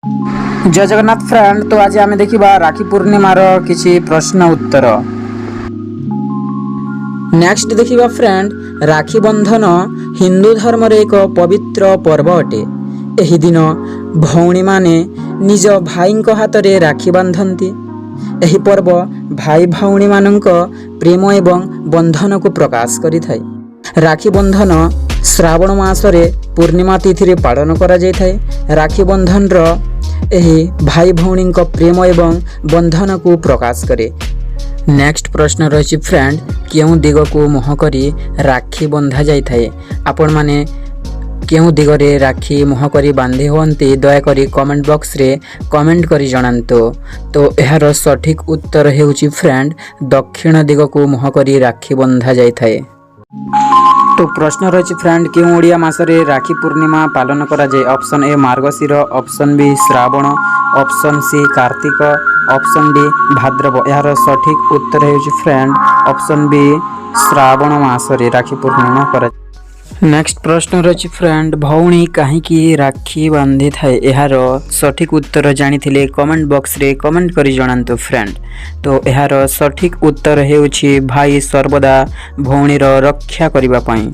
जय जगन्नाथ फ्रेंड। तो आज आम देखा राखी पूर्णिमार किसी प्रश्न उत्तर। नेक्स्ट देखिबा फ्रेंड, राखी बंधन हिंदू धर्म रे एक पवित्र पर्व अटे। एही दिन भौणी माने निज भाई हाथ रे राखी बांधती। एही पर्व भाई भौणी मानक प्रेम एवं बंधन को प्रकाश करिथाय। राखी बंधन श्रावण मासरे पूर्णिमा तिथि रे पालन करा जायथाय। राखी बंधन रो एही भाई भौणी प्रेम एवं बंधन को प्रकाश करे। नेक्स्ट प्रश्न रही फ्रेंड, क्यों दिग को मुह करी राखी बंधा जाए? आपण माने क्यों दिगरे राखी मुह करी बांधे होती दयाकोरी कमेंट बॉक्स रे कमेंट करी जणांतो। तो यार सठिक उत्तर हेउची फ्रेंड दक्षिण दिग को मुह करी राखी बंधा जाए। तो प्रश्न रही फ्रेंड, क्यों ओडिया मासरे राखी पूर्णिमा पालन करा जाए? ऑप्शन ए मार्गशीर, ऑप्शन बी श्रावण, ऑप्शन सी कार्तिक, ऑप्शन डी भाद्रव। यार सठिक उत्तर है फ्रेंड ऑप्शन बी श्रावण मासरे राखी पूर्णिमा करा। नेक्स्ट प्रश्न रही फ्रेंड, भौणी कहीं राखी बांधि थाए? यार सठिक उत्तर जानी कमेंट बॉक्स रे कमेंट करी जणांतु फ्रेंड। तो यार सठिक उत्तर हेउछि भाई सर्वदा भौणीर रक्षा करिबा पई।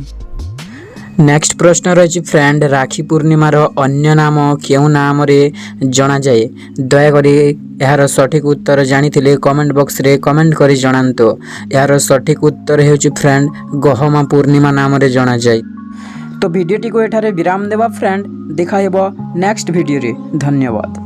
नेक्स्ट प्रश्न रही फ्रेंड, राखी पूर्णिमार अन्य नाम क्यों नाम रे जना जाए? दयाकोरी यार सठिक उत्तर जानी कमेंट बॉक्स रे कमेंट करी जणांतु। यार सठिक उत्तर हेउछि फ्रेंड गहमा पूर्णिमा नाम रे जना जाए। तो वीडियोटी को एठारे विराम देवा फ्रेंड, देखा हेबो नेक्स्ट वीडियो रे। धन्यवाद।